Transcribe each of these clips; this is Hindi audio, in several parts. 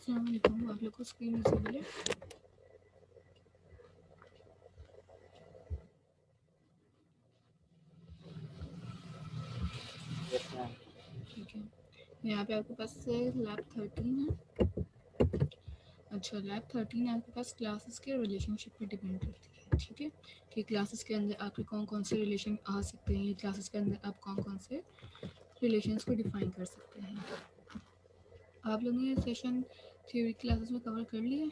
अस्सलाम वालेकुम, आप लोग को स्क्रीन विजिबल है? ठीक है। यहाँ पे आपके पास लैब 13 है। अच्छा, लैब 13 आपके पास क्लासेस के रिलेशनशिप पे डिपेंड करती है। ठीक है, कि क्लासेस के अंदर आपके कौन कौन से रिलेशन आ सकते हैं, क्लासेस के अंदर आप कौन कौन से रिलेशंस को डिफाइन कर सकते हैं। आप लोगों ने ये सेशन थ्योरी क्लासेस में कवर कर लिया है?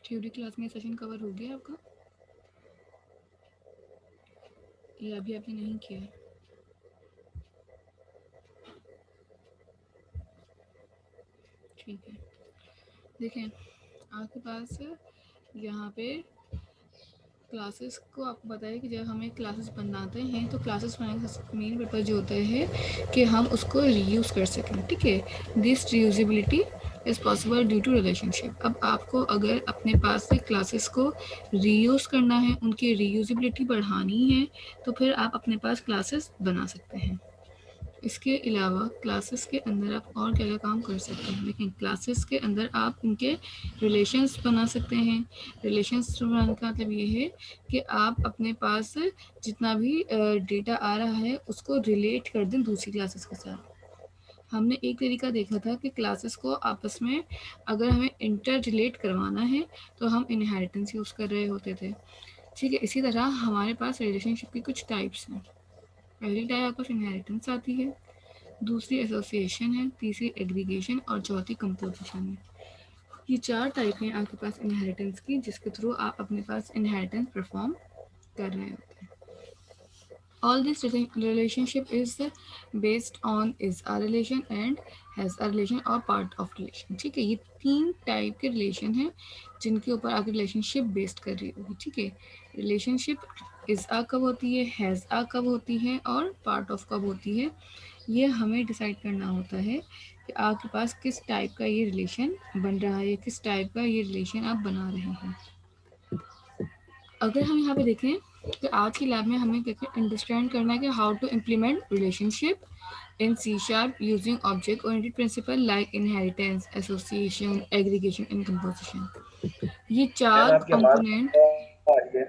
थ्योरी क्लास में सेशन कवर हो गया आपका, या अभी आपने नहीं किया है? ठीक है, देखें आपके पास यहाँ पे क्लासेस को आपको पता है कि जब हमें क्लासेस बनाते हैं तो क्लासेस बनाने का मेन पर्पज़ जो होता है कि हम उसको रीयूज़ कर सकें। ठीक है, this reusability is possible due to relationship. अब आपको अगर अपने पास से क्लासेस को रीयूज़ करना है, उनकी रीयूजेबिलिटी बढ़ानी है, तो फिर आप अपने पास क्लासेस बना सकते हैं। इसके अलावा क्लासेस के अंदर आप और क्या क्या काम कर सकते हैं। लेकिन क्लासेस के अंदर आप इनके रिलेशंस बना सकते हैं। रिलेशंस बनाने का मतलब ये है कि आप अपने पास जितना भी डेटा आ रहा है उसको रिलेट कर दें दूसरी क्लासेस के साथ। हमने एक तरीका देखा था कि क्लासेस को आपस में अगर हमें इंटर रिलेट करवाना है तो हम इनहेरिटेंस यूज़ कर रहे होते थे। ठीक है, इसी तरह हमारे पास रिलेशनशिप की कुछ टाइप्स हैं। पहली टाइप आपको इनहेरिटेंस आती है, दूसरी एसोसिएशन है, तीसरी एग्रीगेशन और चौथी कंपोजिशन है। ये 4 टाइप हैं आपके पास इनहेरिटेंस की, जिसके थ्रू आप अपने पास इनहेरिटेंस परफॉर्म कर रहे होते हैं। All this relationship is based on is a relation and has a relation or part of relation। ठीक है, ये 3 टाइप के रिलेशन हैं जिनके ऊपर आपकी रिलेशनशिप बेस्ड कर रही होगी। ठीक है, रिलेशनशिप इज आ कब होती है, हैज़ आ कब होती है और पार्ट ऑफ कब होती है, ये हमें डिसाइड करना होता है कि आपके पास किस टाइप का ये रिलेशन बन रहा है, किस टाइप का ये रिलेशन आप बना रहे हैं। अगर हम यहाँ पे देखें तो आज की लैब में हमें अंडरस्टैंड करना है कि how to implement relationship in C sharp using object oriented principle like inheritance, association, aggregation and composition. ये मैम 4 आपकी आवाज कंपोनेंट। आ रही है।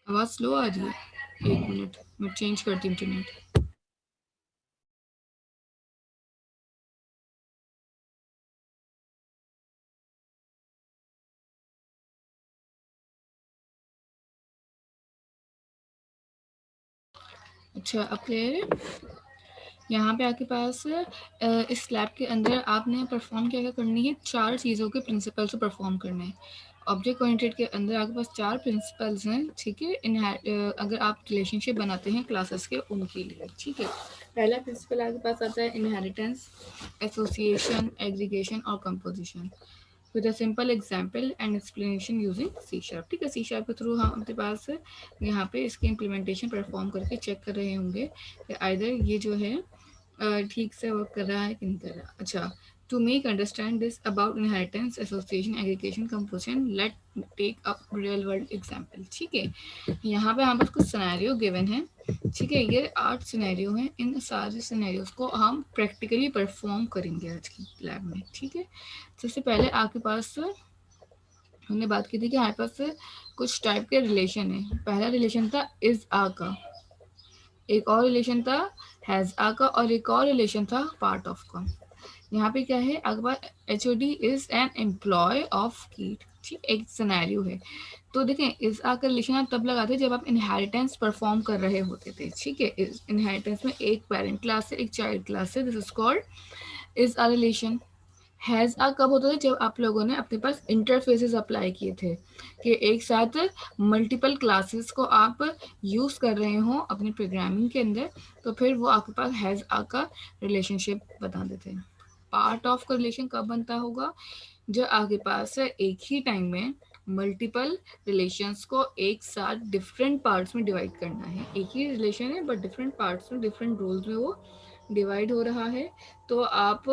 आवाज़ स्लो आ रही है, 1 मिनट मैं चेंज करती हूँ इंटरनेट। अच्छा, अब क्लियर है? यहाँ पे आपके पास इस लैब के अंदर आपने परफॉर्म क्या क्या करनी है, 4 चीज़ों के प्रिंसिपल्स को परफॉर्म करना है। ऑब्जेक्ट ओरिएंटेड के अंदर आपके पास 4 प्रिंसिपल्स हैं। ठीक है, अगर आप रिलेशनशिप बनाते हैं क्लासेस के उनके लिए। ठीक है, पहला प्रिंसिपल आपके पास आता है इनहेरिटेंस, एसोसिएशन, एग्रीगेशन और composition with a simple example and explanation using C sharp. ठीक है, सी शार्प के थ्रू हम अपने पास यहाँ पे इसकी इम्प्लीमेंटेशन परफॉर्म करके चेक कर रहे होंगे कि आइदर ये जो है ठीक से वर्क कर रहा है कि नहीं कर रहा। अच्छा, to make understand this about inheritance, association, aggregation, composition, let take a real world example. ठीक है, यहाँ पे हमारे पास कुछ सिनेरियो गिवन है। ठीक है, ये 8 सिनेरियो हैं। इन सारे सिनेरियोज को हम प्रैक्टिकली परफॉर्म करेंगे आज की लैब में। ठीक है, सबसे पहले आपके पास हमने बात की थी कि हमारे पास कुछ टाइप के रिलेशन है। पहला रिलेशन था इज आ का, एक और रिलेशन था हैज आ का और एक और रिलेशन था पार्ट ऑफ का। यहाँ पे क्या है, Akbar H O D is an employee of KIIT. ठीक, एक सिनेरियो है। तो देखें, इस आ का रिलेशन आप तब लगाते जब आप इनहेरिटेंस परफॉर्म कर रहे होते थे। ठीक है, इनहेरिटेंस में एक पेरेंट क्लास है, एक चाइल्ड क्लास है, this is called is a relation. Has a कब होता था, जब आप लोगों ने अपने पास इंटरफेसेस अप्लाई किए थे कि एक साथ मल्टीपल क्लासेस को आप यूज़ कर रहे हो अपनी प्रोग्रामिंग के अंदर, तो फिर वो आपके पास हैज़ आ का रिलेशनशिप बता देते हैं। पार्ट ऑफ का रिलेशन कब बनता होगा, जो आपके पास एक ही टाइम में मल्टीपल रिलेशंस को एक साथ डिफरेंट पार्ट्स में डिवाइड करना है। एक ही रिलेशन है बट डिफरेंट पार्ट्स में, डिफरेंट रोल्स में वो डिवाइड हो रहा है। तो आप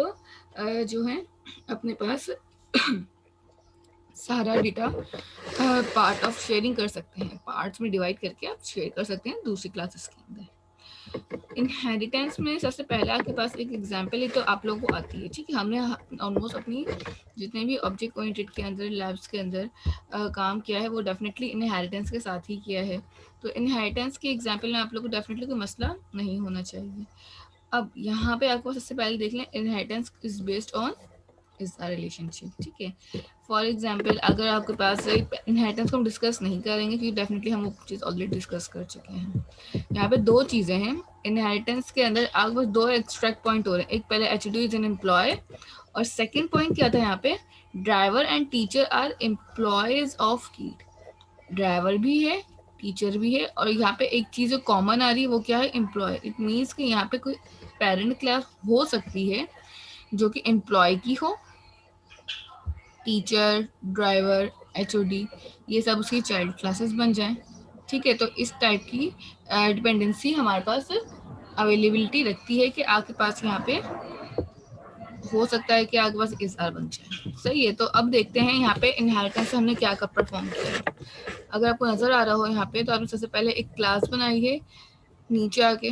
जो है अपने पास सारा डेटा पार्ट ऑफ शेयरिंग कर सकते हैं, पार्ट्स में डिवाइड करके आप शेयर कर सकते हैं दूसरी क्लासेस के अंदर। इनहेरिटेंस में सबसे पहले आपके पास एक एग्जांपल है तो आप लोगों को आती है, ठीक है। हमने ऑलमोस्ट अपनी जितने भी ऑब्जेक्ट ओरिएंटेड के अंदर लैब्स के अंदर काम किया है वो डेफिनेटली इनहेरिटेंस के साथ ही किया है। तो इनहेरिटेंस के एग्जांपल में आप लोग को डेफिनेटली कोई मसला नहीं होना चाहिए। अब यहाँ पे आपको सबसे पहले देख लें, inheritance is based on is a relationship, ठीक है। फॉर एग्जाम्पल अगर आपके पास इनहेरिटेंस को हम डिस्कस नहीं करेंगे क्योंकि डेफिनेटली हम वो चीज़ ऑलरेडी डिस्कस कर चुके हैं। यहाँ पे दो चीज़ें हैं इनहेरिटेंस के अंदर, आपके पास दो एक्सट्रैक्ट पॉइंट हो रहे हैं। एक पहले H D is an employee और सेकेंड पॉइंट क्या था यहाँ पे, driver and teacher are employees of KIIT. Driver भी है, टीचर भी है, और यहाँ पे एक चीज़ जो कॉमन आ रही है वो क्या है, एम्प्लॉय। इट मीन्स कि यहाँ पे कोई पेरेंट क्लास हो सकती है जो कि एम्प्लॉय की हो, टीचर, ड्राइवर, एचओडी, ये सब उसकी चाइल्ड क्लासेस बन जाएं, ठीक है। तो इस टाइप की डिपेंडेंसी हमारे पास अवेलेबिलिटी रखती है कि आपके पास यहाँ पे हो सकता है कि आपके पास इस आर बन जाए, सही है। तो अब देखते हैं यहाँ पे इनहेरिटेंस हमने क्या कब परफॉर्म किया है। अगर आपको नजर आ रहा हो यहाँ पे तो आपने सबसे पहले एक क्लास बनाई है नीचे आके,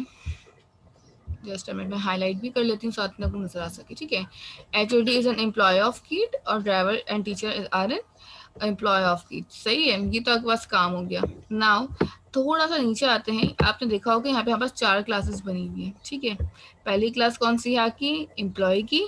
जस्ट मैं हाईलाइट भी कर लेती हूँ साथ में आपको नजर आ सके, ठीक है। H O D is an employee of KIIT और driver and teacher are an employee of KIIT, सही है। ये तो आपके पास काम हो गया। नाउ थोड़ा सा नीचे आते हैं, आपने देखा होगा यहाँ पे हमारे पास 4 क्लासेस बनी हुई है, ठीक है। पहली क्लास कौन सी है आपकी, एम्प्लॉय की।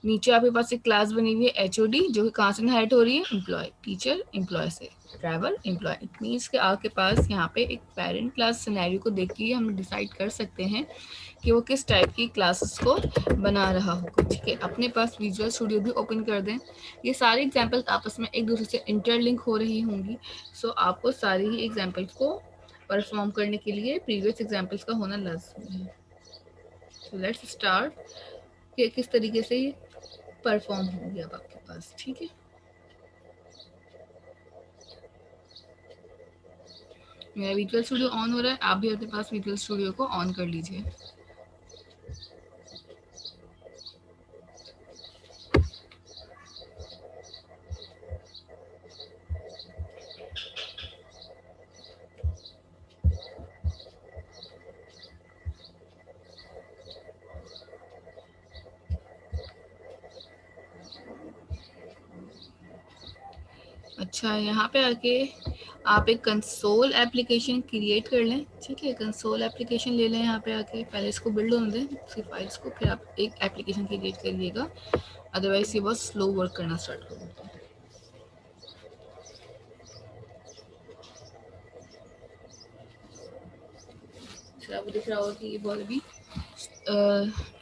नीचे आपके पास एक क्लास बनी हुई है एचओडी जो कि कहाँ से इनहेरिट हो रही है, एम्प्लॉय, टीचर एम्प्लॉय से, ड्राइवर एम्प्लॉय। इट मीन्स कि आपके पास यहाँ पे एक पेरेंट क्लास सिनेरियो को देख के हम डिसाइड कर सकते हैं कि वो किस टाइप की क्लासेस को बना रहा होगा, ठीक है। अपने पास विजुअल स्टूडियो भी ओपन कर दें। ये सारे एग्जाम्पल्स आपस में एक दूसरे से इंटरलिंक हो रही होंगी, सो आपको सारी ही एग्जाम्पल्स को परफॉर्म करने के लिए प्रीवियस एग्जाम्पल्स का होना लाजमी है। सो लेट्स स्टार्ट कि किस तरीके से ये परफॉर्म होंगी अब आपके पास, ठीक है। मेरा विजुअल स्टूडियो ऑन हो रहा है, आप भी अपने पास विजुअल स्टूडियो को ऑन कर लीजिए। अच्छा, यहाँ पे आके आप एक कंसोल एप्लीकेशन क्रिएट कर लें, ठीक है। कंसोल एप्लीकेशन ले लें, यहाँ पे आके पहले इसको बिल्ड होने दें उसकी फाइल्स को, फिर आप एक एप्लीकेशन क्रिएट करिएगा, अदरवाइज ये बहुत स्लो वर्क करना स्टार्ट कर देता है। आपको दिख रहा होगा कि ये बहुत अभी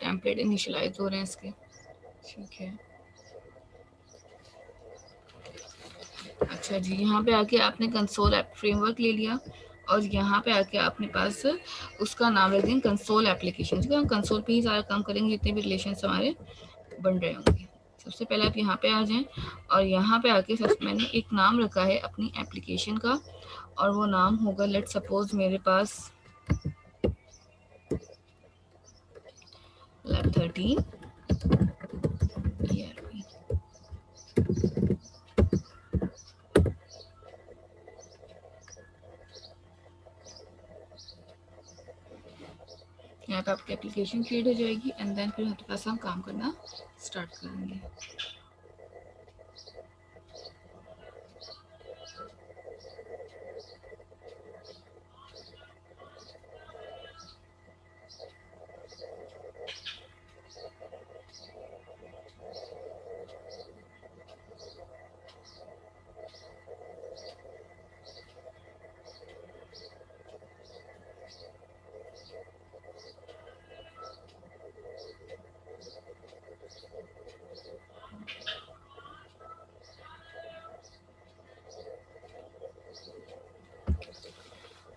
टेम्पलेट इनिशियलाइज हो रहे हैं इसके, ठीक है। अच्छा जी, यहाँ पे आके आपने कंसोल ऐप फ्रेमवर्क ले लिया और यहाँ पे आके अपने पास उसका नाम रख देंगे कंसोल एप्लीकेशन, ठीक है। हम कंसोल पे ही सारा काम करेंगे जितने भी रिलेशन हमारे बन रहे होंगे। सबसे पहले आप यहाँ पे आ जाएं और यहाँ पे आके सबसे मैंने एक नाम रखा है अपनी एप्लीकेशन का, और वो नाम होगा, लेट सपोज मेरे पास लैब 13 ERP। यहाँ पे आपकी एप्लीकेशन क्रिएट हो जाएगी एंड देन फिर हमारे पास हम काम करना स्टार्ट करेंगे।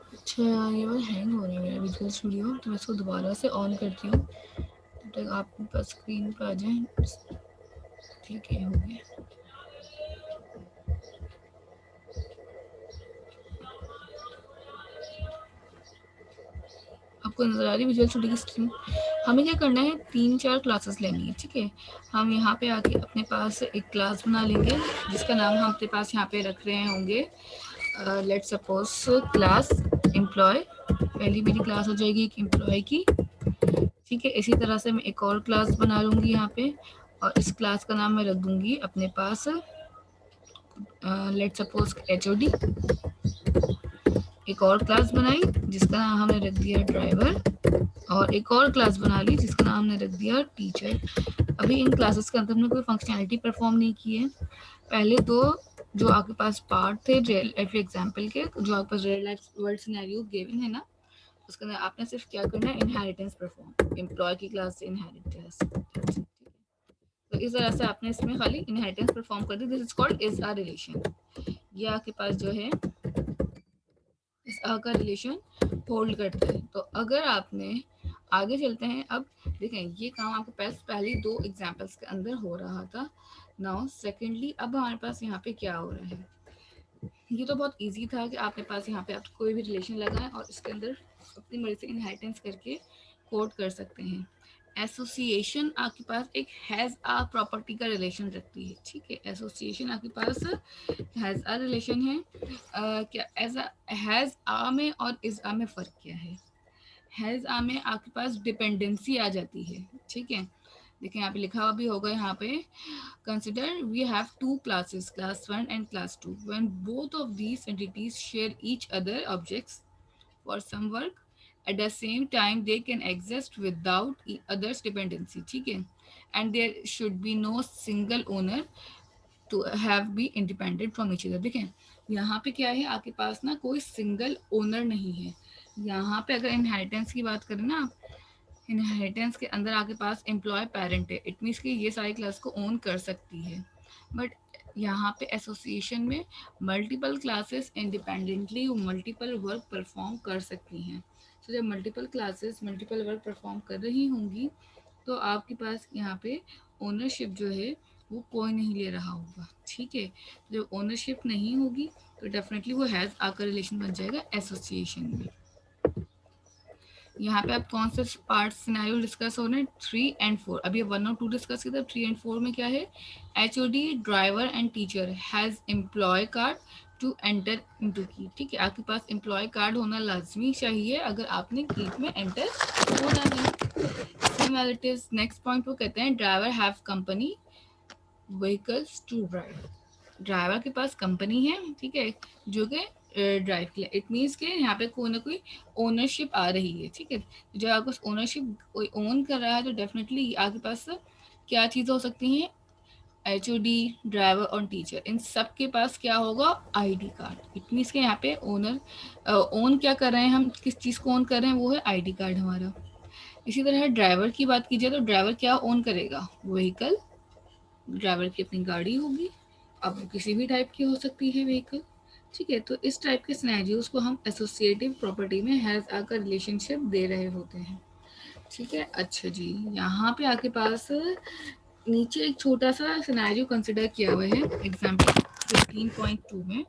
अच्छा, ये बार हैंग हो रहा है मेरा विजुअल स्टूडियो, तो मैं इसको दोबारा से ऑन करती हूँ, तब तक आप बस स्क्रीन पर आ जाएं। ठीक है, हो गया। आपको नजर आ रही है विजुअल स्टूडियो की स्क्रीन। हमें क्या करना है, 3-4 क्लासेस लेनी है, ठीक है। हम यहाँ पे आके अपने पास एक क्लास बना लेंगे जिसका नाम हम अपने पास यहाँ पे रख रहे होंगे, लेट्स सपोज क्लास एम्प्लॉय। पहली मेरी क्लास हो जाएगी एक एम्प्लॉय की, ठीक है। इसी तरह से मैं एक और क्लास बना लूँगी यहाँ पे, और इस क्लास का नाम मैं रख दूँगी अपने पास लेट्स सपोज HOD। एक और क्लास बनाई जिसका नाम हमने रख दिया ड्राइवर, और एक और क्लास बना ली जिसका नाम हमने रख दिया टीचर। अभी इन क्लासेस के अंदर हमने कोई फंक्शनैलिटी परफॉर्म नहीं की है। पहले तो जो आपके पास पार्ट थे रियल लाइफ एग्जाम्पल के, जो आपके पास real life world scenario given है ना, उसके अंदर आपने सिर्फ क्या करना है, इनहेरिटेंस परफॉर्म, एम्प्लॉय की क्लास से इनहेरिट क्लास। तो इस तरह से आपने इसमें खाली इनहेरिटेंस परफॉर्म कर दी। This is called is a relation. ये आपके पास जो है इस अ का रिलेशन होल्ड करता है। तो अगर आपने आगे चलते हैं, अब देखें ये काम आपके पास पहले 2 एग्जांपल्स के अंदर हो रहा था। नाउ सेकेंडली अब हमारे पास यहाँ पे क्या हो रहा है, ये तो बहुत इजी था कि आपके पास यहाँ पे आप कोई भी रिलेशन लगाएं और इसके अंदर अपनी मर्जी से इनहेरिटेंस करके कोड कर सकते हैं। एसोसिएशन आपके पास एक हैज़ आ प्रॉपर्टी का रिलेशन रखती है, ठीक है। एसोसिएशन आपके पास हैज़ आ रिलेशन है। क्या एज हैज़ आ में और इज आ में फ़र्क क्या है? हैज़ आ में आपके पास डिपेंडेंसी आ जाती है, ठीक है। देखिए यहाँ पे लिखा हुआ भी होगा यहाँ पे, consider we have 2 classes, class 1 and class 2, when both of these entities share each other objects for some work at the same time they can exist without others dependency, ठीक है। and there should be no single owner to have be independent from each other। देखें यहाँ पे क्या है, आपके पास ना कोई सिंगल ओनर नहीं है। यहाँ पे अगर इनहेरिटेंस की बात करें ना, इनहेरिटेंस के अंदर आपके पास एम्प्लॉय पेरेंट है, इट मीन्स कि ये सारी क्लास को ओन कर सकती है। बट यहाँ पे एसोसिएशन में multiple classes independently multiple work perform कर सकती हैं। तो जब multiple classes multiple work perform कर रही होंगी तो आपके पास यहाँ पे ओनरशिप जो है वो कोई नहीं ले रहा होगा, ठीक है। जब ओनरशिप नहीं होगी तो डेफिनेटली वो हैज़ आकर रिलेशन बन जाएगा एसोसिएशन में। यहाँ पे आप कौन से पार्ट सिनेरियो डिस्कस हो रहे हैं, 3 एंड 4। अभी 1 और 2 डिस्कस किया था, 3 एंड 4 में क्या है, HOD driver and teacher has employee card to enter into की, ठीक है। आपके पास एम्प्लॉय कार्ड होना लाजमी चाहिए अगर आपने कीप में एंटर होना है। सिमिलरिटीज नेक्स्ट पॉइंट वो कहते हैं, driver have company vehicles to drive. Driver के पास कंपनी है, ठीक है, जो कि ड्राइव के लिए, इट मीन्स के यहाँ पे कोई ना कोई ओनरशिप आ रही है, ठीक है। जब आपको ओनरशिप कोई ओन कर रहा है तो डेफिनेटली आपके पास क्या चीज़ें हो सकती हैं, HOD ड्राइवर और टीचर, इन सब के पास क्या होगा, ID कार्ड। इट मीन्स के यहाँ पे ओनर ओन क्या कर रहे हैं, हम किस चीज़ को ओन कर रहे हैं, वो है ID कार्ड हमारा। इसी तरह ड्राइवर की बात कीजिए तो ड्राइवर क्या ओन करेगा, व्हीकल, ड्राइवर की अपनी गाड़ी होगी, अब वो किसी भी टाइप की हो सकती है व्हीकल, ठीक है। तो इस टाइप के सिनेरियोज को हम एसोसिएटिव प्रॉपर्टी में हैज़ आकर रिलेशनशिप दे रहे होते हैं, ठीक है। अच्छा जी, यहाँ पे आपके पास नीचे एक छोटा सा सिनेरियो कंसिडर किया हुआ है एग्जाम्पल 15.2 में।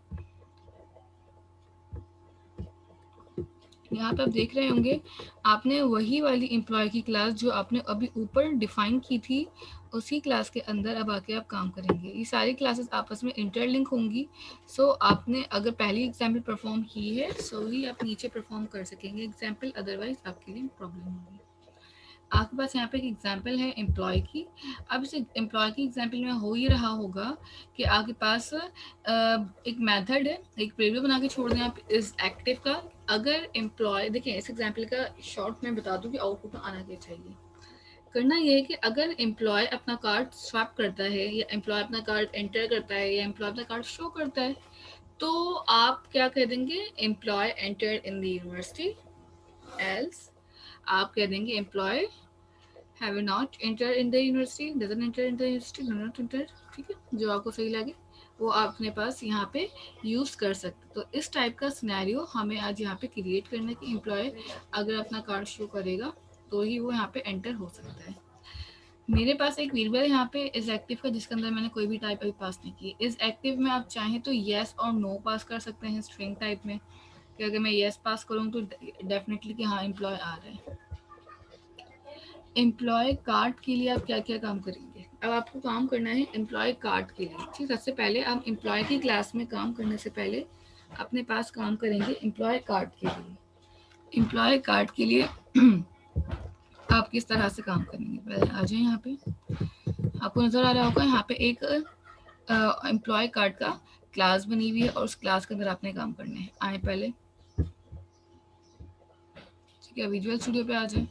यहाँ पे आप देख रहे होंगे, आपने वही वाली एम्प्लॉय की क्लास जो आपने अभी ऊपर डिफाइन की थी, उसी क्लास के अंदर अब आके आप काम करेंगे। ये सारी क्लासेस आपस में इंटरलिंक होंगी। सो आपने अगर पहली एग्जाम्पल परफॉर्म की है सो ही आप नीचे परफॉर्म कर सकेंगे एग्जाम्पल, अदरवाइज आपके लिए प्रॉब्लम होगी। आपके पास यहाँ पे एक एग्जाम्पल है एम्प्लॉय की। अब इस एम्प्लॉय की एग्जाम्पल में हो ही रहा होगा कि आपके पास एक मेथड है, एक प्रीव्यू बना के छोड़ दें आप इस एक्टिव का। अगर एम्प्लॉय, देखिए इस एग्जाम्पल का शॉर्ट में बता दूं कि आउटपुट में आना क्या चाहिए। करना ये है कि अगर एम्प्लॉय अपना कार्ड स्वैप करता है या एम्प्लॉय अपना कार्ड एंटर करता है या एम्प्लॉय अपना कार्ड शो करता है तो आप क्या कह देंगे, employee entered in the university, else आप कह देंगे employee have not entered in the university, doesn't enter in the university, do not enter, ठीक है। जो आपको सही लगे वो आप अपने पास यहाँ पे यूज़ कर सकते। तो इस टाइप का सिनेरियो हमें आज यहाँ पे क्रिएट करना है कि एम्प्लॉय अगर अपना कार्ड शो करेगा तो ही वो यहाँ पे एंटर हो सकता है। मेरे पास एक वेरिएबल है यहाँ पे इज एक्टिव का, जिसके अंदर मैंने कोई भी टाइप अभी पास नहीं की। इज एक्टिव में आप चाहें तो येस और नो पास कर सकते हैं स्ट्रिंग टाइप में, कि अगर मैं येस पास करूँ तो डेफिनेटली कि हाँ एम्प्लॉय आ रहा है। एम्प्लॉय कार्ड के लिए आप क्या क्या काम करेंगे। अब आपको काम करना है एम्प्लॉय कार्ड के लिए। ठीक, सबसे पहले आप एम्प्लॉय की क्लास में काम करने से पहले अपने पास काम करेंगे एम्प्लॉय कार्ड के लिए। एम्प्लॉय कार्ड के लिए आप किस तरह से काम करेंगे, पहले आ जाए यहाँ पे। आपको नजर आ रहा होगा यहाँ पे एक एम्प्लॉय कार्ड का क्लास बनी हुई है और उस क्लास के अंदर आपने काम करना है। आए पहले, ठीक है, विजुअल स्टूडियो पे आ जाए।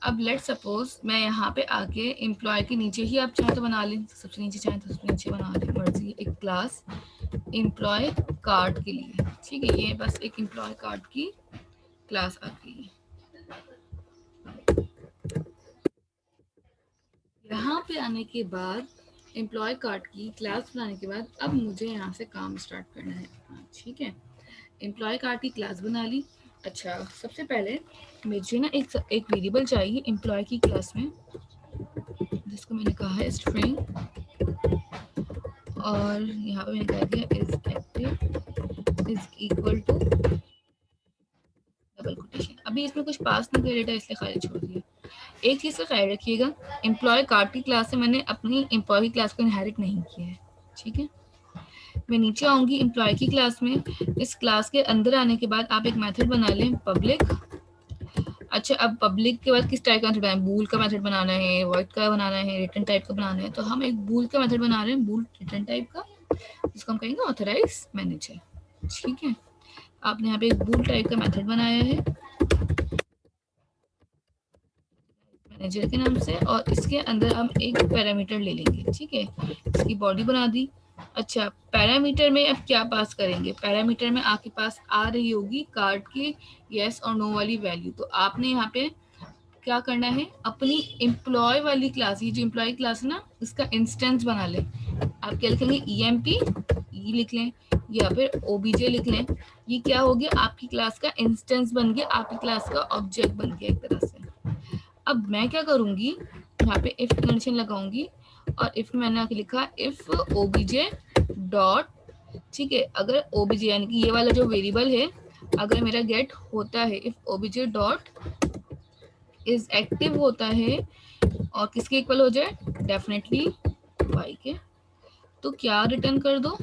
अब लेट सपोज मैं यहाँ पे आके एम्प्लॉय के नीचे ही आप चाहे तो बना लें, सबसे नीचे चाहे तो सबसे नीचे बना लें, मर्जी, एक क्लास एम्प्लॉय कार्ड के लिए। ठीक है, ये बस एक एम्प्लॉय कार्ड की क्लास आ गई है। यहाँ पे आने के बाद एम्प्लॉय कार्ड की क्लास बनाने के बाद अब मुझे यहाँ से काम स्टार्ट करना है। ठीक है, एम्प्लॉय कार्ड की क्लास बना ली। अच्छा, सबसे पहले मुझे ना एक वेरिएबल चाहिए एम्प्लॉय की क्लास में, जिसको मैंने कहा है स्ट्रिंग, और यहाँ पे मैंने कह दिया is active is equal to double quotation. अभी इसमें कुछ पास नहीं किया डेटा, इसलिए खाली छोड़ दिया। एक चीज़ का ख्याल रखिएगा, एम्प्लॉय कार्ड की क्लास से मैंने अपनी एम्प्लॉय की क्लास को इनहेरिट नहीं किया है। ठीक है, मैं नीचे आऊंगी एम्प्लॉय की क्लास में। इस क्लास के अंदर आने के बाद आप एक मेथड बना लें पब्लिक। अच्छा, अब पब्लिक के बाद किस टाइप का मेथड बनाए, बूल का मेथड बनाना है, वॉइड का बनाना है, रिटर्न टाइप का बनाना है। तो हम एक बूल का मेथड बना रहे हैं, बूल रिटर्न टाइप का, जिसको हम कहेंगे ऑथराइज मैनेजर। ठीक है, आपने यहाँ पे एक बूल टाइप का मेथड बनाया है मैनेजर के नाम से, और इसके अंदर हम एक पैरामीटर ले लेंगे। ठीक है, इसकी बॉडी बना दी। अच्छा, पैरामीटर में अब क्या पास करेंगे, पैरामीटर में आपके पास आ रही होगी कार्ड की यस और नो वाली वैल्यू। तो आपने यहाँ पे क्या करना है, अपनी एम्प्लॉय वाली क्लास, ये जो एम्प्लॉय क्लास है ना, इसका इंस्टेंस बना लें। आप क्या लिखेंगे, EMP ई लिख लें या फिर OBJ लिख लें। ये क्या हो गया, आपकी क्लास का इंस्टेंस बन गया, आपकी क्लास का ऑब्जेक्ट बन गया एक तरह से। अब मैं क्या करूंगी, यहाँ पे इफ कंडीशन लगाऊंगी, और इफ में मैंने आके लिखा इफ OBJ डॉट, ठीक है, अगर OBJ यानी कि ये वाला जो वेरिएबल है अगर मेरा गेट होता है, if OBJ dot is active होता है और किसके इक्वल हो जाए, डेफिनेटली y के, तो क्या रिटर्न कर दो।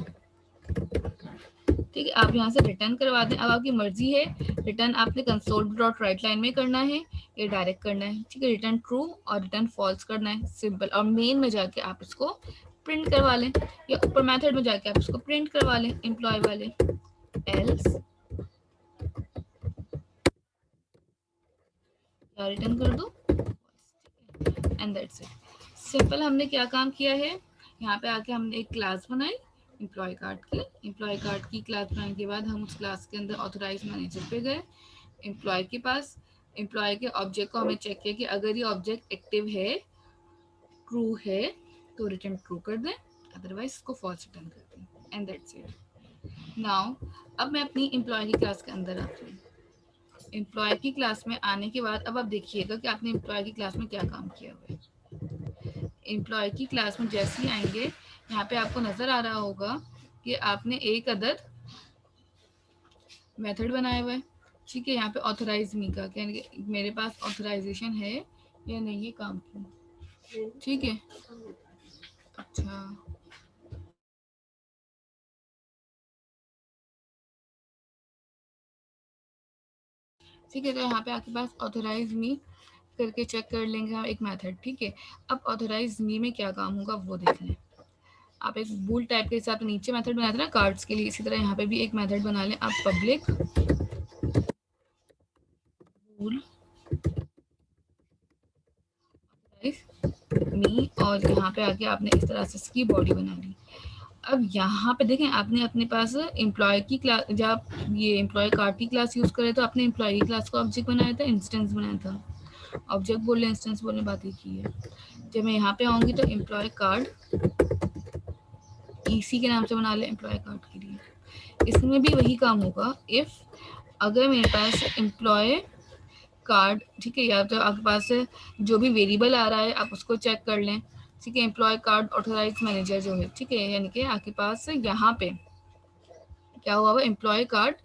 ठीक है, आप यहाँ से रिटर्न करवा दें। अब आपकी मर्जी है, रिटर्न आपने कंसोल डॉट राइट लाइन में करना है या डायरेक्ट करना है। ठीक है, रिटर्न ट्रू और रिटर्न फॉल्स करना है, सिंपल। और मेन में जाके आप इसको प्रिंट करवा लें, या ऊपर मेथड में जाके आप इसको प्रिंट करवा लें एम्प्लॉय वाले, एल्स या रिटर्न कर दो, एंड दैट्स इट। सिंपल। हमने क्या काम किया है, यहाँ पे आके हमने एक क्लास बनाई एम्प्लॉय कार्ड की। एम्प्लॉय कार्ड की क्लास बनाने के बाद हम उस क्लास के अंदर ऑथराइज मैनेजर पे गए, एम्प्लॉय के पास। एम्प्लॉय के ऑब्जेक्ट को हमने चेक किया कि अगर ये ऑब्जेक्ट एक्टिव है, ट्रू है, तो रिटर्न ट्रू कर दें, अदरवाइज इसको फॉल्स रिटर्न कर दें, एंड दैट्स इट। नाउ अब मैं अपनी एम्प्लॉय की क्लास के अंदर आती हूँ। एम्प्लॉय की क्लास में आने के बाद अब आप देखिएगा कि आपने एम्प्लॉय की क्लास में क्या काम किया हुआ है। एम्प्लॉय की क्लास में जैसे ही आएंगे, यहाँ पे आपको नजर आ रहा होगा कि आपने एक अदद मेथड बनाया हुआ है। ठीक है, यहाँ पे ऑथराइज मी का क्या, मेरे पास ऑथराइजेशन है या नहीं ये काम की। ठीक है, अच्छा, ठीक है, तो यहाँ पे आपके पास ऑथराइज मी करके चेक कर लेंगे हम एक मेथड। ठीक है, अब ऑथराइज मी में क्या काम होगा वो देख लें। आप एक बूल टाइप के हिसाब से नीचे मेथड बनाए थे ना कार्ड्स के लिए, इसी तरह यहाँ पे भी एक मेथड बना लें आप, पब्लिक बूल मी, और यहाँ पे आके आपने इस तरह से इसकी बॉडी बना ली। अब यहाँ पे देखें, आपने अपने पास एम्प्लॉय की क्लास, जब आप ये एम्प्लॉय कार्ड की क्लास यूज करे तो आपने एम्प्लॉय की क्लास का ऑब्जेक्ट बनाया था, इंस्टेंस बनाया था। ऑब्जेक्ट बोल इंस्टेंस बोलने बात ही की है। जब मैं यहाँ पे आऊंगी तो एम्प्लॉय कार्ड EC के नाम से बना ले एम्प्लॉय कार्ड के लिए। इसमें भी वही काम होगा, इफ अगर मेरे पास एम्प्लॉय कार्ड, ठीक है, या तो आपके पास जो भी वेरिएबल आ रहा है आप उसको चेक कर लें। ठीक है, एम्प्लॉय कार्ड ऑथराइज मैनेजर जो है, ठीक है, यानी कि आपके पास यहाँ पे क्या हुआ हुआ, एम्प्लॉय कार्ड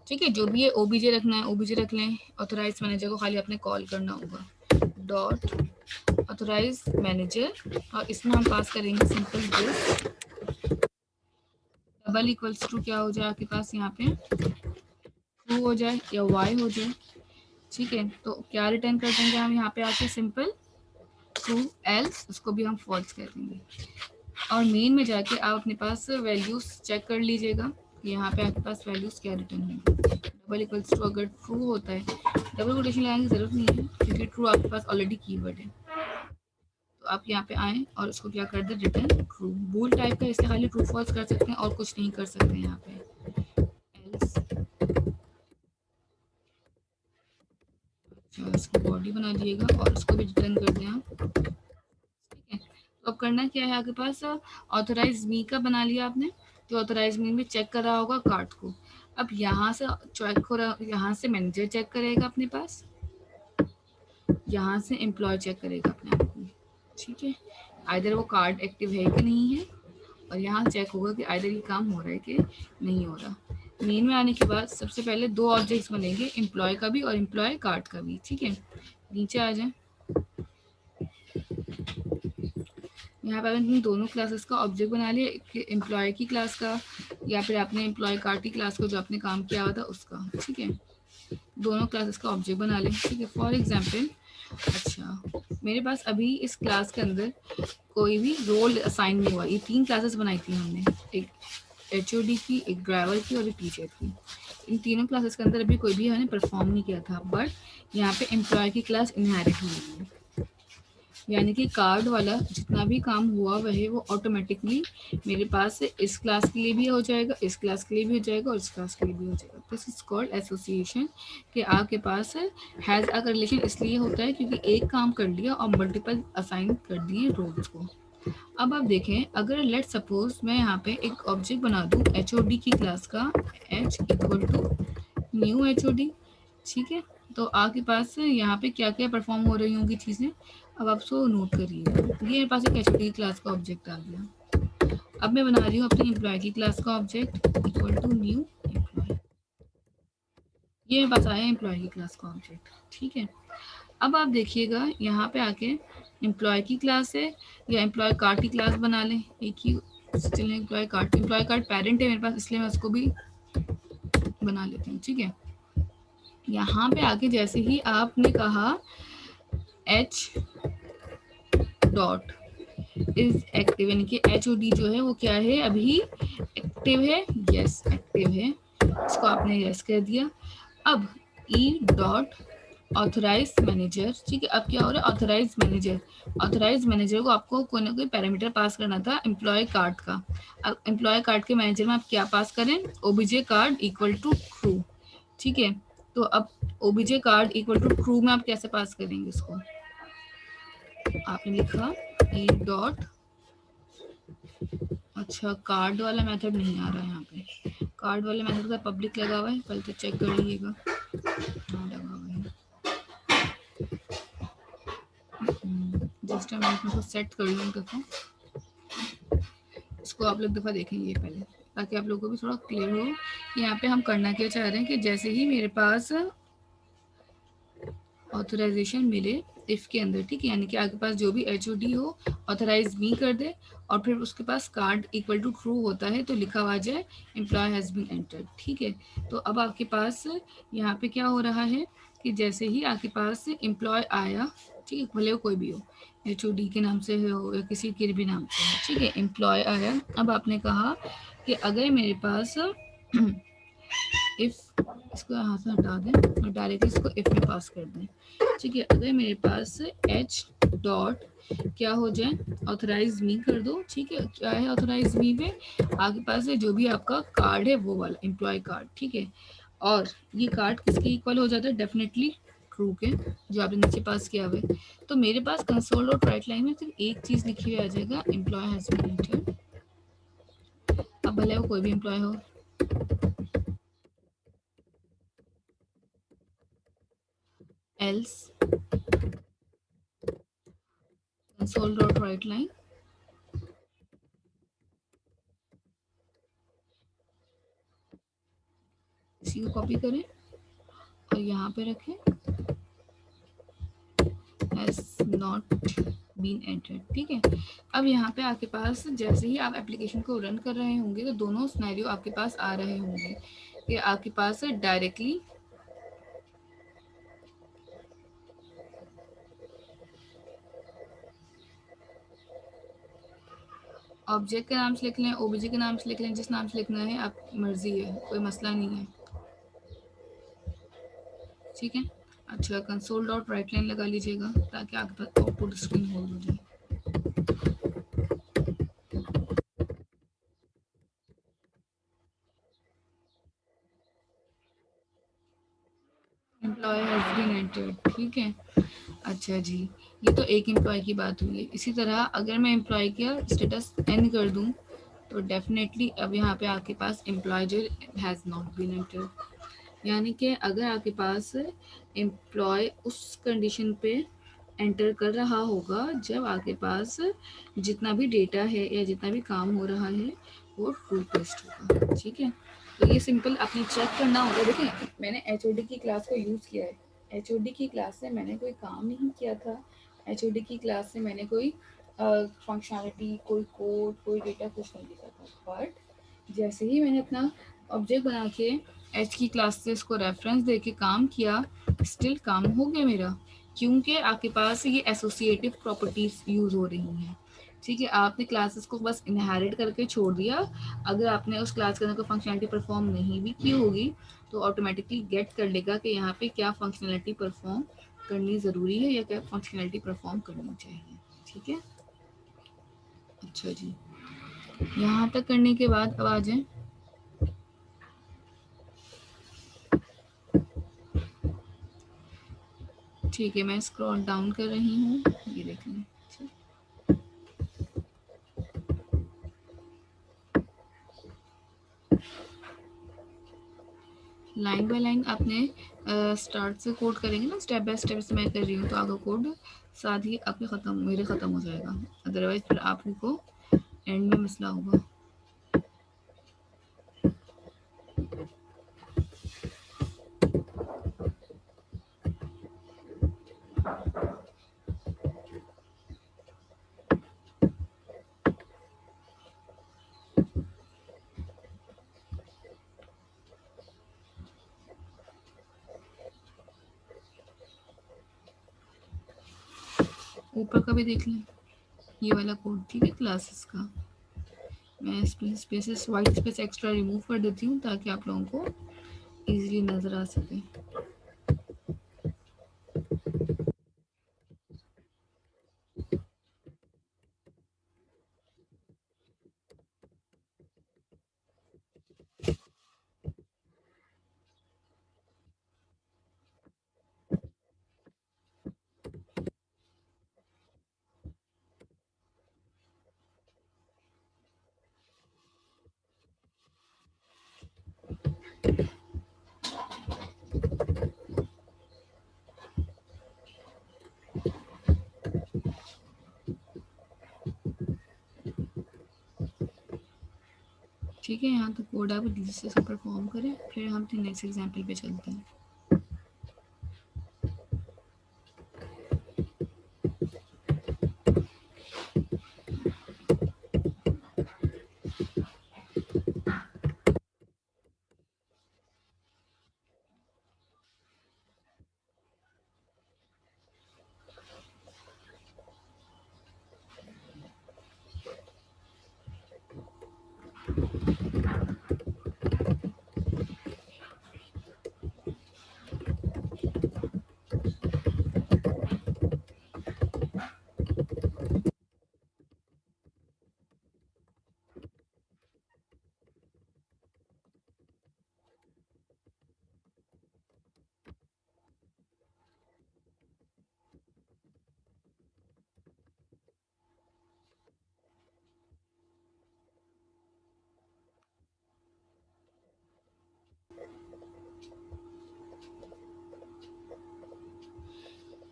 ठीक है, जो भी है ओबीजे रखना है ओबीजे रख लें। ऑथराइज मैनेजर को खाली आपने कॉल करना होगा, डॉट ऑथराइज मैनेजर, और इसमें हम पास करेंगे simple this double equals to क्या हो जाए आपके पास यहाँ पे ट्रू हो जाए या वाई हो जाए। ठीक है, तो क्या रिटर्न कर देंगे हम यहाँ पे आके सिंपल ट्रू, एल्स उसको भी हम फॉल्स कर देंगे। और मेन में जाके आप अपने पास वैल्यूज चेक कर लीजिएगा कि यहाँ पे आपके पास वैल्यूज क्या रिटर्न होंगे। डबल इक्वल्स टू अगर ट्रू होता है, डबल कोटेशन लगाने की जरूरत नहीं है क्योंकि ट्रू आपके पास ऑलरेडी कीवर्ड है। तो आप यहाँ पे आए और उसको क्या कर दे, रिटर्न ट्रू। बूल टाइप का इसलिए खाली ट्रू फॉल्स कर सकते हैं और कुछ नहीं कर सकते यहाँ पे। एल्स, अच्छा इसकी बॉडी बना दिएगा और उसको भी रिटर्न कर दें आप। ठीक है, तो अब करना क्या है आपके पास, ऑथराइज मी का बना लिया आपने, तो ऑथराइज मी में चेक कर रहा होगा कार्ड को। अब यहाँ से चेक हो रहा, यहाँ से मैनेजर चेक करेगा अपने पास, यहाँ से एम्प्लॉय चेक करेगा अपने आप को। ठीक है, आइधर वो कार्ड एक्टिव है कि नहीं है, और यहाँ चेक होगा कि आइधर ये काम हो रहा है कि नहीं हो रहा। मेन में आने के बाद सबसे पहले दो ऑब्जेक्ट्स बनेंगे, एम्प्लॉय का भी और एम्प्लॉय कार्ड का भी। ठीक है, नीचे आ जाए, यहाँ पे आपने दोनों क्लासेस का ऑब्जेक्ट बना लिया, एक एम्प्लॉय की क्लास का या फिर आपने एम्प्लॉय कार्ड की क्लास को जो आपने काम किया हुआ था उसका। ठीक है, दोनों क्लासेस का ऑब्जेक्ट बना लें। ठीक है, फॉर एग्जाम्पल अच्छा मेरे पास अभी इस क्लास के अंदर कोई भी रोल असाइन नहीं हुआ। ये तीन क्लासेस बनाई थी हमने, एक एचओडी की, एक ड्राइवर की और एक टीचर की। इन तीनों क्लासेस के अंदर अभी कोई भी हमने परफॉर्म नहीं किया था, बट यहाँ पे एम्प्लॉय की क्लास इनहेरिट हुई है। यानी कि कार्ड वाला जितना भी काम हुआ वह वो ऑटोमेटिकली मेरे पास से इस क्लास के लिए भी हो जाएगा, इस क्लास के लिए भी हो जाएगा और इस क्लास के लिए भी हो जाएगा। दिस इज कॉल्ड एसोसिएशन, कि आपके पास हैज़ अ रिलेशन इसलिए होता है क्योंकि एक काम कर लिया और मल्टीपल असाइन कर दिए रोल्स को। अब आप देखें, अगर लेट सपोज मैं यहाँ पे एक ऑब्जेक्ट बना दूँ एच की क्लास का, H equal to new H. ठीक है, तो आपके पास यहाँ पे क्या क्या परफॉर्म हो रही होंगी चीज़ें, अब आप उसको नोट करिएगा। ये मेरे पास एक एच क्लास का ऑब्जेक्ट आ गया। अब मैं बना रही हूँ अपनी एम्प्लॉय की क्लास का object equal to new employee. ये मेरे पास आया एम्प्लॉय की क्लास का ऑब्जेक्ट। ठीक है, अब आप देखिएगा यहाँ पे आके एम्प्लॉय की क्लास है या एम्प्लॉय कार्ड की क्लास बना लें, एक ही स्टिल एम्प्लॉय कार्ड पेरेंट है मेरे पास, इसलिए मैं उसको भी बना लेती हूँ। ठीक है, यहाँ पे आके जैसे ही आपने कहा एच डॉट इज एक्टिव, यानी कि एच ओ डी जो है वो क्या है, अभी एक्टिव है। यस एक्टिव है, इसको आपने यस कर दिया। अब ई डॉट ऑथराइज मैनेजर। ठीक है, अब क्या हो रहा है, ऑथराइज मैनेजर, ऑथराइज मैनेजर को आपको कोई ना कोई पैरामीटर पास करना था एम्प्लॉय कार्ड का। अब एम्प्लॉय कार्ड के मैनेजर में आप क्या पास करें, OBJ card equal to true. ठीक है, तो अब OBJ card equal to true में आप कैसे पास करेंगे इसको, आपने लिखा ई डॉट, अच्छा कार्ड वाला मेथड नहीं आ रहा है यहाँ पे, कार्ड वाले मेथड का पब्लिक लगा हुआ है, पहले तो चेक कर लीजिएगा। हाँ लगा हुआ है, जस्ट मैं इसको सेट कर लूँ दफ़ा, इसको आप लोग दफ़ा देखेंगे पहले ताकि आप लोगों को भी थोड़ा क्लियर हो कि यहाँ पे हम करना क्या चाह रहे हैं। कि जैसे ही मेरे पास ऑथराइजेशन मिले इफ़ के अंदर, ठीक है, यानी कि आपके पास जो भी एच ओ डी हो ऑथराइज मी कर दे और फिर उसके पास कार्ड इक्वल टू ट्रू होता है तो लिखा हुआ जाए एम्प्लॉय हैज़ बीन एंटर्ड। ठीक है, तो अब आपके पास यहाँ पे क्या हो रहा है कि जैसे ही आपके पास एम्प्लॉय आया, ठीक है, भले वो कोई भी हो, एच ओ डी के नाम से हो या किसी के भी नाम से हो, ठीक है, एम्प्लॉय आया। अब आपने कहा कि अगर मेरे पास इफ़, इसको यहाँ से हटा दें और डायरेक्टली इसको इफ़ में पास कर दें। ठीक है, अगर मेरे पास एच डॉट क्या हो जाए, ऑथराइज मी कर दो। ठीक है, क्या है ऑथराइज मी पे आपके पास है जो भी आपका कार्ड है वो वाला एम्प्लॉय कार्ड। ठीक है, और ये कार्ड किसके इक्वल हो जाता है, डेफिनेटली ट्रू के, जो आपने नीचे पास किया हुआ है। तो मेरे पास कंसोल और राइट लाइन में सिर्फ एक चीज़ लिखी हुई आ जाएगा, एम्प्लॉय हैज़ बीन एंटर्ड। अब भले वो कोई भी एम्प्लॉय हो, else console dot right line इसी को कॉपी करें और यहाँ पे रखें हैज़ नॉट बीन एंटर्ड। ठीक है, अब यहाँ पे आपके पास जैसे ही आप एप्लीकेशन को रन कर रहे होंगे तो दोनों सिनेरियो आपके पास आ रहे होंगे कि आपके पास डायरेक्टली ऑब्जेक्ट के नाम से लिख लें, ओबीजे के नाम से लिख लें, जिस नाम से लिखना है आप मर्जी है, कोई मसला नहीं है। ठीक है, अच्छा कंसोल डॉट राइट लाइन लगा लीजिएगा ताकि आपके पास आउटपुट स्क्रीन होल्ड हो जाए। Employee has been entered. ठीक है, अच्छा जी, ये तो एक एम्प्लॉय की बात हुई है। इसी तरह अगर मैं एम्प्लॉय का स्टेटस एंड कर दूं तो डेफिनेटली अब यहाँ पे आपके पास एम्प्लॉय जो हैज़ नॉट बीन एंटर्ड, यानी कि अगर आपके पास एम्प्लॉय उस कंडीशन पे एंटर कर रहा होगा जब आपके पास जितना भी डेटा है या जितना भी काम हो रहा है वो ट्रू टेस्ट होगा। ठीक है, तो ये सिंपल आपने चेक करना होगा। देखें, मैंने एचओडी की क्लास को यूज़ किया है, एचओडी की क्लास से मैंने कोई काम नहीं किया था, एचओडी की क्लास से मैंने कोई फंक्शनलिटी, कोई कोड, कोई डेटा कुछ नहीं लिखा था। बट जैसे ही मैंने अपना ऑब्जेक्ट बना के एच की क्लास से इसको रेफरेंस दे के काम किया, स्टिल काम हो गया मेरा, क्योंकि आपके पास ये एसोसिएटिव प्रॉपर्टीज यूज़ हो रही हैं। ठीक है, आपने क्लासेस को बस इनहेरिट करके छोड़ दिया। अगर आपने उस क्लास के अंदर कोई फंक्शनलिटी परफॉर्म नहीं भी की होगी तो ऑटोमेटिकली गेट कर लेगा कि यहाँ पे क्या फंक्शनलिटी परफॉर्म करनी ज़रूरी है या क्या फंक्शनलिटी परफॉर्म करनी चाहिए। ठीक है, अच्छा जी, यहाँ तक करने के बाद अब आ जाए, ठीक है मैं स्क्रॉल डाउन कर रही हूँ, ये देख लें। लाइन बाय लाइन आपने स्टार्ट से कोड करेंगे ना, स्टेप बाय स्टेप से मैं कर रही हूँ तो आपका कोड साथ ही आपके मेरे ख़त्म हो जाएगा, अदरवाइज फिर आपको एंड में मसला होगा। ऊपर का भी देख लें, ये वाला कोड। ठीक है, क्लासेस का मैं spaces white space extra remove कर देती हूँ ताकि आप लोगों को इजीली नज़र आ सके। ठीक है, यहाँ तो कोड आप जैसे से परफॉर्म करें, फिर हम नेक्स्ट एग्जाम्पल पे चलते हैं।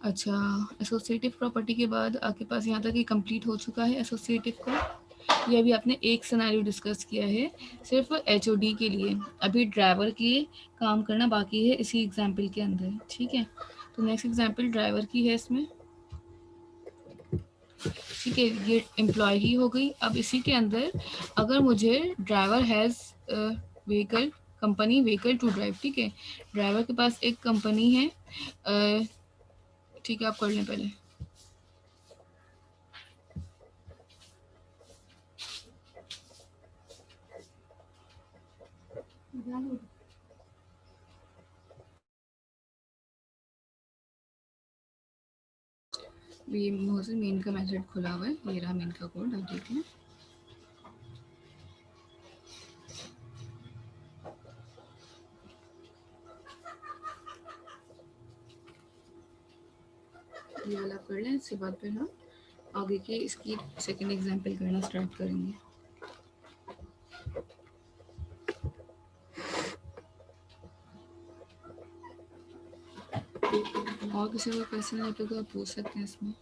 अच्छा, एसोसिएटिव प्रॉपर्टी के बाद आपके पास यहाँ तक ये कंप्लीट हो चुका है एसोसिएटिव का। ये अभी आपने एक सिनेरियो डिस्कस किया है सिर्फ एचओडी के लिए, अभी ड्राइवर के काम करना बाकी है इसी एग्जाम्पल के अंदर, ठीक है। तो नेक्स्ट एग्जाम्पल ड्राइवर की है इसमें, ठीक है, ये एम्प्लॉय ही हो गई। अब इसी के अंदर अगर मुझे driver has vehicle, company vehicle to drive, ठीक है, ड्राइवर के पास एक कंपनी है, ठीक है, आप कर लें पहले। ये मोहसिन मेन का मैसेज खुला हुआ है, ये रहा मेन का कोड, आप देख लें। ये वाला कर लें, इसके बाद फिर हम आगे के इसकी सेकंड एग्जांपल करना स्टार्ट करेंगे। और किसी को क्वेश्चन है तो आप पूछ सकते हैं इसमें।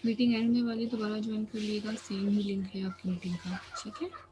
मीटिंग एंड में वाली दोबारा ज्वाइन कर लिएगा, सेम ही लिंक है आपकी मीटिंग का, ठीक है।